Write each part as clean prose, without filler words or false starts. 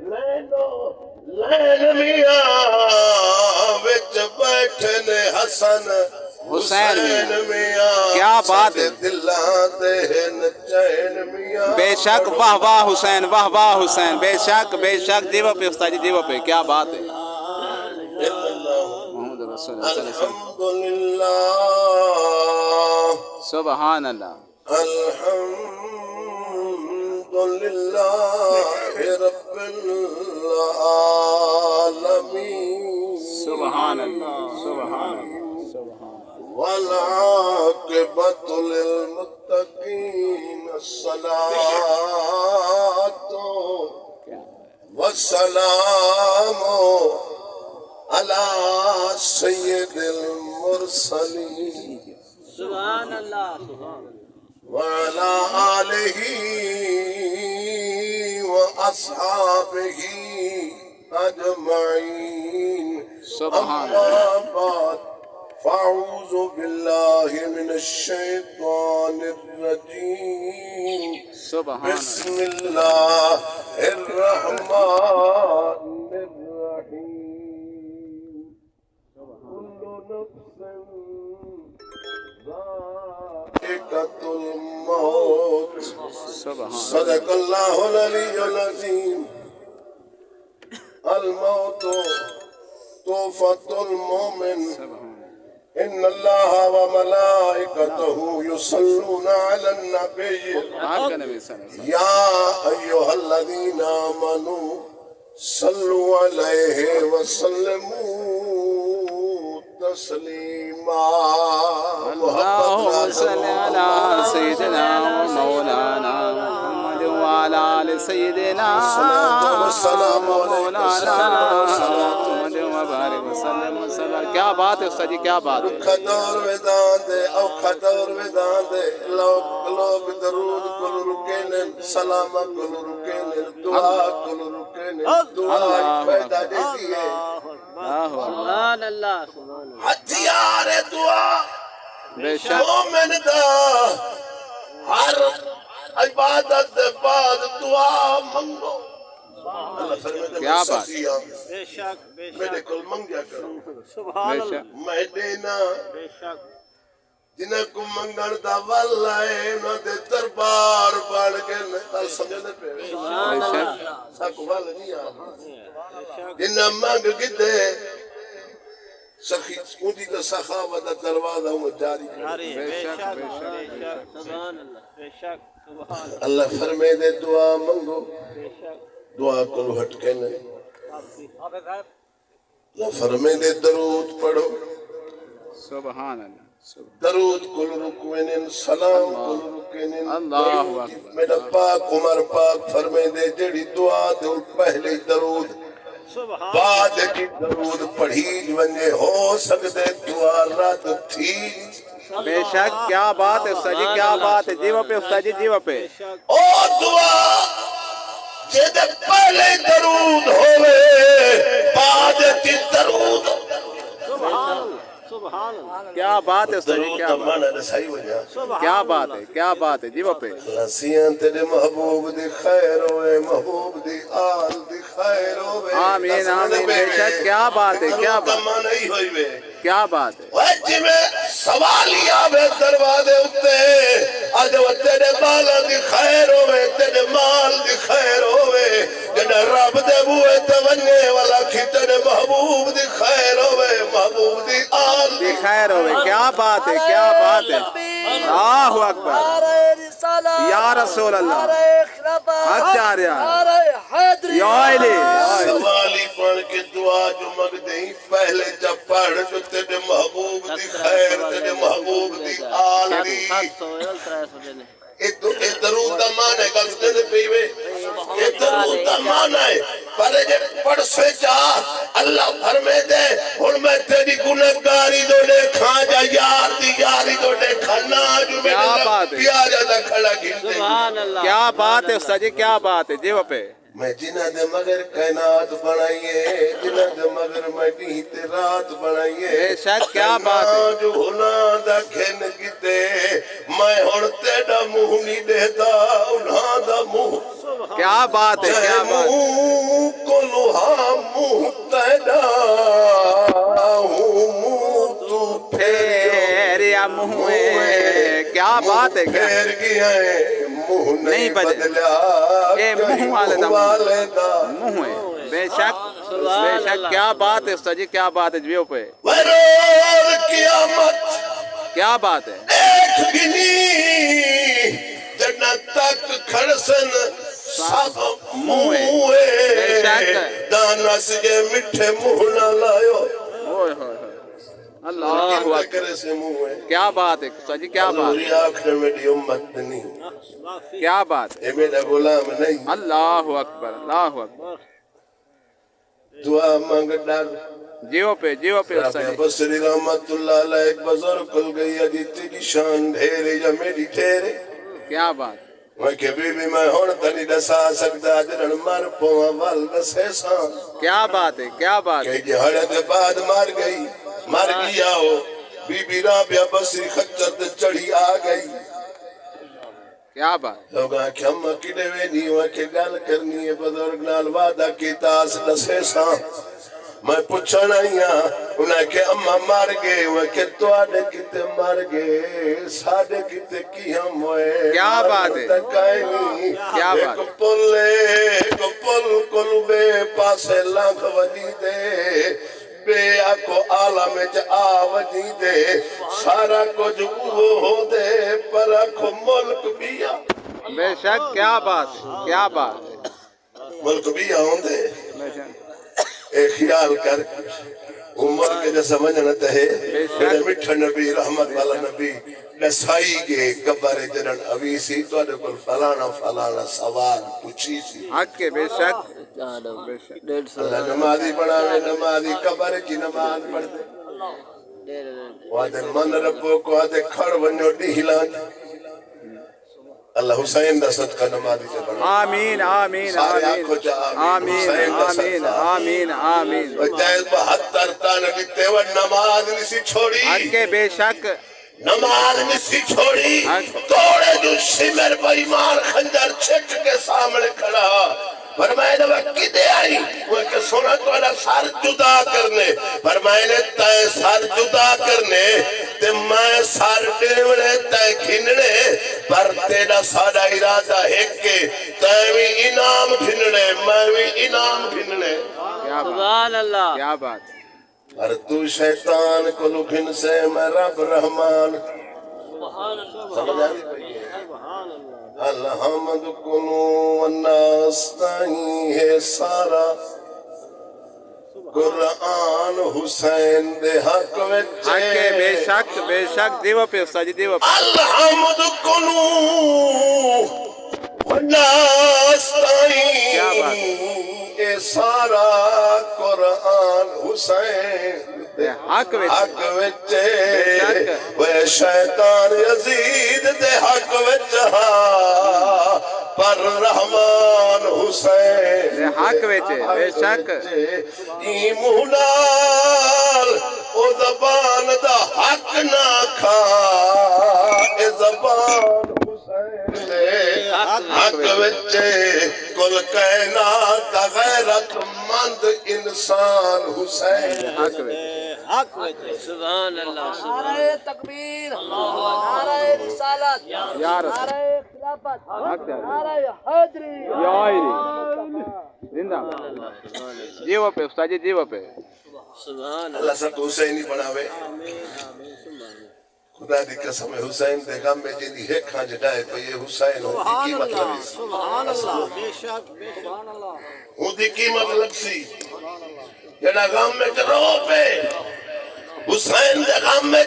لین میاں وچ بیٹھے نے حسن حسین میاں کیا بات ہے دلاں دے چین میاں بے شک واہ واہ حسین واہ واہ حسین بے شک دیو پہ استاد جی دیو پہ کیا بات ہے محمد رسول اللہ صلی اللہ علیہ وسلم الحمدللہ سبحان اللہ الحمدللہ رب العالمین سبحان اللہ سبحان اللہ والعاقبۃ للمتقین الصلاۃ والسلام علی سید المرسلین سبحان اللہ وعلى آلہ واصحابہ اجمعین سبحان اما بعد فاعوذ باللہ من الشیطان الرجیم سبحان بسم اللہ الرحمن الرحیم كل نفس ذائقة الموت سبحان صدق اللہ العلی العظیم الموت توفة المؤمن ان اللہ وملائکته یصلون علی النبی آپ کا نبی صلی اللہ علیہ وسلم یا ایھا الذین آمنوا صلوا علیہ وسلموا تسلیما اللهم صل على سيدنا ومولانا محمد وعلى آل سيدنا مولانا محمد وبارك وسلم کیا بات ہے استاد جی کیا بات ہے خطور ودان دے او خطور ودان دے لوگ درود کل رکینے سلام کل رکینے دعا کل رکینے دعا پیدا دیتی ہے سبحان اللہ ہتھیار دعا بے شک مومن دا ہر عبادت دے بعد دعا منگو اللہ فرمائے کیا بات بے شک میرے کل منگیا کرو سبحان بے اللہ شک میں دینا بے شک جنہیں کو منگن دا واللہ انہوں دے دربار بڑھ کے نکل سمجھنے پہ سبحان اللہ ساکو والا نہیں آ بے شک جنہیں منگ گتے سخی اونجی دا سخاوت دروازہ ہوں جاری کرو بے شک بے شک سبحان اللہ بے شک سبحان اللہ اللہ فرمے دے دعا منگو بے شک دعا کو ہٹ کے نہیں اللہ فرمے دے درود پڑھو سبحان اللہ درود کل رکوینن سلام کل رکوینن اللہ اکبر میرا پاک عمر پاک فرمے دے جڑی دعا دے پہلے درود سبحان بعد کی درود پڑھی ونجے ہو سکتے دعا رات تھی بے شک کیا بات ہے استاد جی کیا بات ہے جیو پہ استاد جی جیو پہ او دعا جدے پہلے درود ہوئے بعد کی درود سبحان اللہ سبحان اللہ کیا بات ہے استاد جی درود کیا کا بات معنی رسائی وجہ کیا بات ہے جیو پہ لسیاں تیرے محبوب دی خیر ہوئے محبوب دی آل دی خیر ہوئے آمین آمین بے شک کیا بات ہے کیا درود کا بات معنی ہی ہوئی وے کیا بات ہے وجہ میں سوالیاں بے دروازے اتے آج وہ تیرے بالا دی خیر ہوئے تیرے مال دی خیر ہوئے جنہیں رب دے بوئے تونگے والا کی تیرے محبوب دی خیر ہوئے محبوب دی آل دی خیر ہوئے کیا بات ہے اللہ اکبر یا رسول اللہ حق جاریا یا علی سوالی پڑھ کے دعا جو مگ دیں پہلے جب پڑھ جو تیرے محبوب دی خیر تیرے محبوب دی آل دی یہ درود دا معنی ہے گلتے دے پیوے یہ درود دا معنی ہے پر جب پڑھ سے جا اللہ فرمے دے ہن میں تیری گنہگاری دو دیکھا جا یار دی یاری دو دیکھا نا جو میں پیارا دا کھڑا گھنتے کیا بات ہے استاد جی کیا بات ہے جیو پہ میں جنہ دے مگر کائنات بنائیے جنہ دے مگر مٹی تے رات بنائیے بے شک کیا بات ہے جو ہونا دا کھن کیتے میں ہن تیڑا منہ نہیں دیتا انہاں دا منہ کیا بات ہے کیا بات ہے منہ ہاں منہ تیرا ہوں منہ تو پھیریا منہ کیا بات ہے کیا پھیر گیا منہ نہیں بدلیا اے منہ والے دا منہ ہے بے شک کیا بات ہے استاد جی کیا بات ہے جیو پہ ورور قیامت کیا بات ہے ایک گنی جنت تک کھڑسن سب منہ دانا سجے مٹھے منہ نہ لائیو اللہ کرے سے منہ ہے کیا بات ہے استاد جی کیا بات حضوری آخر میری امت نہیں کیا بات ہے اے میرا غلام نہیں اللہ اکبر اللہ اکبر دعا مانگ ڈال جیو پہ رابع استاد جی بصری رحمت اللہ علیہ ایک بزرگ کل گئی ہے جی تیری شان ڈھیرے یا میری ٹھیرے کیا بات میں کہ بی بی میں ہون تنی دسا سکتا جنن مر پوہ وال دسے سان کیا بات ہے کیا بات کہ ہے جی ہڑے بعد مار گئی مر گیا ہو بی بی رابع بصری خچر تے چڑھی آ گئی کیا بات لوگاں کہ ہم کڑے وے نہیں ہوئے کہ گل کرنی ہے بزرگ نال وعدہ کی تاس دسے سان میں پوچھنا ہی ہاں انہیں کہ اممہ مار گئے ہوئے کہ تو آڈے کتے مار گئے ساڑے کتے کی ہم ہوئے کیا بات ہے کیا بات ایک پل قلبے پاسے لانک وجی دے بے آکو عالم جا وجی دے سارا کچھ وہ ہو دے پر آکو ملک بیا بے شک کیا بات ہے کیا بات ہے ملک بیا ہوں دے بے شک اے خیال کر عمر کے جو سمجھنا تہے میرے مٹھا نبی رحمت والا نبی نسائی گے کبر جنن عویسی تو اڈے کل فلانا سوال پوچھی سی حق کے بے شک اللہ نمازی بڑھاوے نمازی کبر کی نماز پڑھ دے وعدے من ربو کو آدھے کھڑ ونیو ڈیہلان اللہ حسین دا صدقہ نمازی سے بڑھا آمین آمین سارے آمین آنکھوں جا آمین آمین آمین آمین جائز 72 تانے بیتے و نماز نسی چھوڑی حق کے بے شک نماز نسی چھوڑی توڑے جو سمر بیمان خنجر چھک کے سامنے کھڑا فرمائے نے وقت دے آئی وہ کہ سونا تو انا سار جدا کرنے فرمائے نے تائے سار جدا کرنے تے میں سار ڈیوڑے تائے کھنڑے پر تیرا سارا ارادہ ہے کہ تائے بھی انعام کھنڑے میں بھی انعام کھنڑے سبحان اللہ کیا بات پر تو شیطان کو لکھن سے میں رب رحمان سمجھ آ رہی الحمد کنو والناس نہیں ہے سارا قرآن حسین دے حق وچے حق کے بے شک دیو پہ استاد جی دیو پہ الحمد کنو والناس کیا بات نہیں ہے سارا قرآن حسین دے حق وچے وہ شیطان یزید دے حق وچہ پر رحمان حسین دے حق وچے بے شک ای مہنال او زبان دا حق نہ کھا اے زبان حسین دے حق وچے کل کائنات دا غیرت مند انسان حسین حق وچے حق سبحان اللہ نعرہ تکبیر نعرہ رسالت یا رسول نعرہ خلافت حق ہے نعرہ حیدری یا آئیری زندہ دیو پہ استاد جی دیو پہ سبحان اللہ سب حسینی بناوے خدا دی قسم حسین دے غم میں جیدی ہے کھاں جڑائے تو یہ حسین ہوں دی کی مطلب سی سبحان اللہ بے شک سبحان اللہ ہوں دی کی مطلب سی جڑا غم میں رو پہ حسین دے غم میں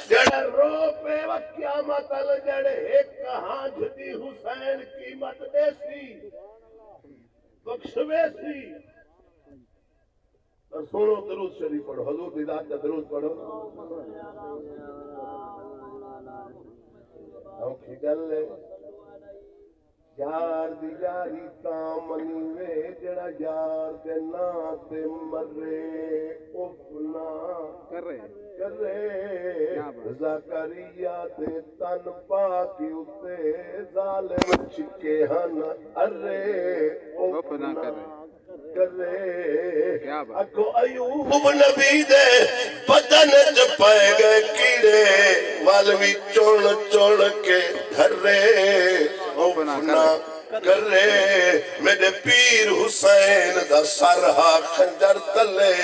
جڑا رو پہ و قیامت جڑے ایک کہاں جدی حسین قیمت دے سی بخشوے سی اور سنو درود شریف پڑھو حضور دی ذات کا درود پڑھو اوکھی گلے یار دی یاری تامنی وے جڑا یار دے نا تے مرے اپنا کرے زکریا دے تن پاکی اتے ظالم چکے ہن ارے اپنا کرے کیا بات اکو ایوب نبی دے بدن چ پائے گئے کیڑے والوی چوڑ چوڑ کے دھرے اوپنا کرے میرے پیر حسین دا سرہا خنجر تلے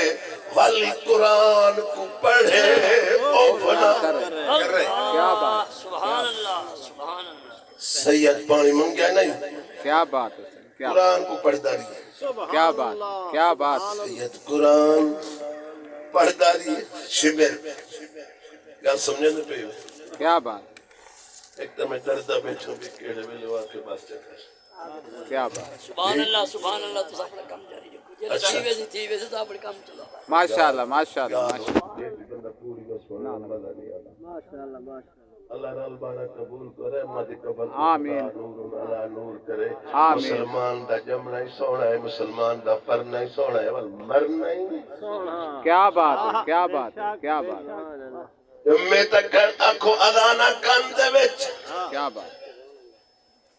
والی قرآن کو پڑھے اوپنا کرے کیا بات سبحان اللہ سبحان اللہ سید پانی منگیا نہیں کیا بات ہے کیا قرآن کو پڑھتا رہی کیا بات کیا بات سید قرآن پڑھتا رہی شمر گل سمجھے نہ پہ کیا بات ایک تو میں ڈردا بیٹھوں بھی کیڑے ویلے واقع بس چکر کیا بات سبحان اللہ تو سب کام جاری رکھو جے تھی ویسے تو اپنے کام چلا ماشاءاللہ ماشاءاللہ ماشاءاللہ اللہ رل بارہ قبول کرے مدی قبل آمین نور علی نور کرے آمین مسلمان دا جمنا ہی سونا ہے مسلمان دا پرنا ہی سونا ہے مرنا ہی کیا بات ہے کیا بات ہے کیا بات ہے میں تک اکھو ادانا کان دے وچ کیا بات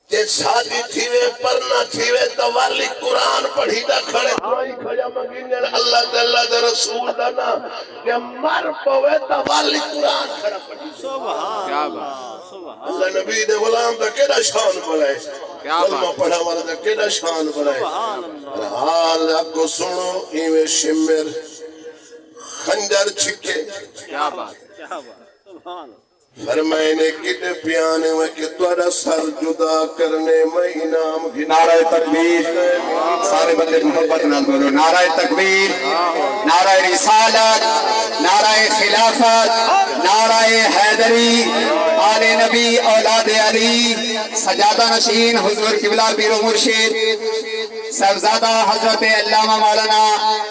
جے شادی تھی وے پرنا تھی وے تو والی قرآن پڑھی دا کھڑے کوئی کھڑا مگینن اللہ تے اللہ دے رسول دا نا کہ مر پوے تو والی قرآن کھڑا پڑھی کیا بات اللہ نبی دے غلام دا کیڑا شان بنائے کیا کلمہ بات پڑھا والا دا کیڑا شان بنائے حال اگو سنو ایویں شمر خنجر چھکے کیا بات کیا بات سبحان اللہ فرمائے نے کتے پیانے میں کہ تورا سر جدا کرنے میں انعام نعرہ تکبیر سارے بندے محبت نہ بولو نعرہ تکبیر نعرہ رسالت نعرہ خلافت نعرہ حیدری آل نبی اولاد علی سجادہ نشین حضور قبلہ پیر و مرشد صاحبزادہ حضرت علامہ مولانا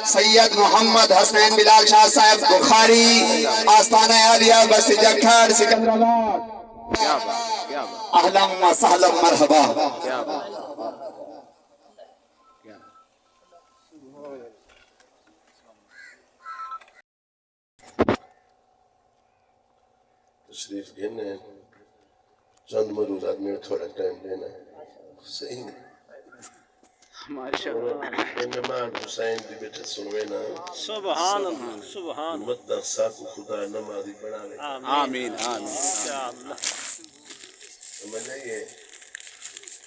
سید محمد حسنین بلال شاہ صاحب بخاری آستانہ عالیہ بستی جکھڑ سکندرآباد کیا بات کیا بات اہلا و سہلا مرحبا کیا بات تشریف گھنے چند مروز آدمی تھوڑا ٹائم دینا صحیح نہیں ماشاءاللہ نماز حسین دی بیٹھے سنوے نا سبحان اللہ سبحان امت دا ساکو خدا نمازی بنا لے آمین آمین اللہ سمجھے یہ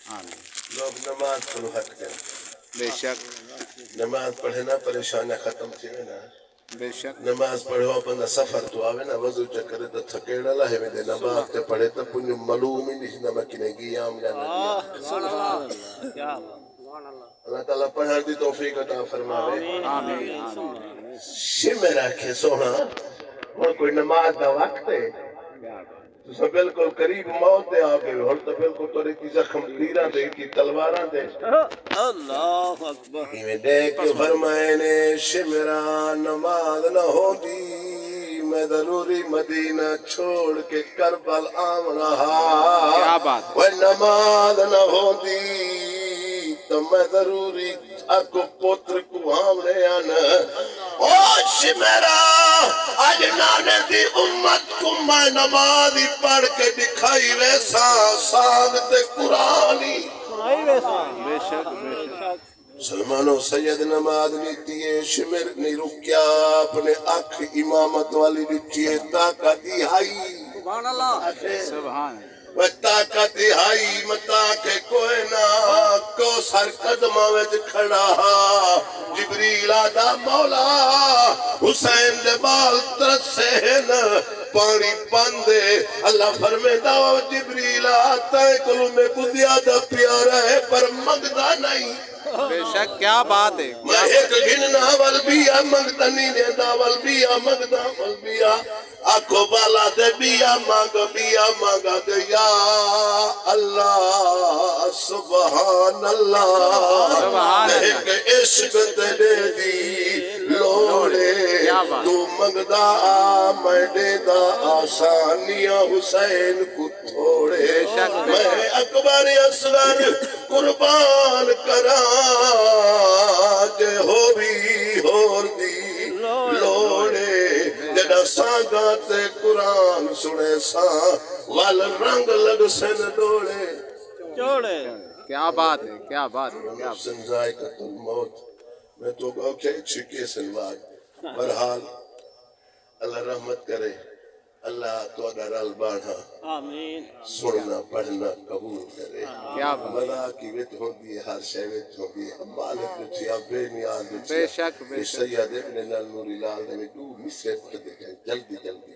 آمین لوگ نماز پڑھو ہٹ گئے بے شک نماز پڑھے نا پریشانیاں ختم تھی نا بے شک نماز پڑھو اپنا سفر تو آوے نا وضو چکرے تو تھکیڑا لہے میں دے نماز تے پڑھے تو پنجو معلوم ہی نہیں نمکنے گی آم جانا سبحان اللہ کیا بات اللہ تعالیٰ پڑھا دی توفیق عطا فرماوے آمین آمین شمر آکھے سونا اور کوئی نماز دا وقت ہے تو سب بالکل قریب موت دے آگے اور تو بالکل تو کی زخم تیرہ دے کی تلوارہ دے اللہ اکبر میں دیکھ فرمائے نے شمرا نماز نہ ہوتی میں ضروری مدینہ چھوڑ کے کربل آمنا کیا بات وہ نماز نہ ہوتی تو میں ضروری اکو پوتر کو آمنے آنا او شمرا آج نانے دی امت کو میں نمازی پڑھ کے دکھائی ویسا ساگت قرآنی بے شک بے شک سلمانو سید نماز لیتی ہے شمر نہیں رکیا اپنے اکھ امامت والی لیتی ہے طاقت ہائی سبحان اللہ سبحان وہ طاقت ہائی متا کے کوئی نہ کو سر قدمہ وچ کھڑا جبریل آدھا مولا حسین دے بال ترسین پانی پاندے اللہ فرمے دا جبریل آتا ہے کلو میں کو زیادہ پیارا ہے پر مگدہ نہیں بے شک کیا بات ہے میں ایک گھننا والبیا مگدہ نہیں دیتا والبیا مگدہ والبیا آنکھوں بالا دے بیا مانگا دے یا اللہ سبحان اللہ سبحان اللہ ایک عشق دے دی لوڑے تو مگدہ میں دے دا آسانیاں حسین کو تھوڑے میں اکبر اصغر قربان کرا جے ہو بھی ہور دی لوڑے جڑا سانگا تے قرآن سنے ساں وال رنگ لگ سن ڈوڑے چوڑے کیا بات ہے کیا بات ہے کیا سن ذائقۃ الموت میں تو اوکے چھکے سنواد برحال اللہ رحمت کرے اللہ تو رل باڑھا آمین سننا پڑھنا قبول کرے کیا بات بلا کی وچ ہوندی ہے ہر شے وچ ہوندی ہے مالک جو تھی بے نیاز جو بے شک بے شک سید ابن نور لال نے دو مصرے پڑھ دے جلدی جلدی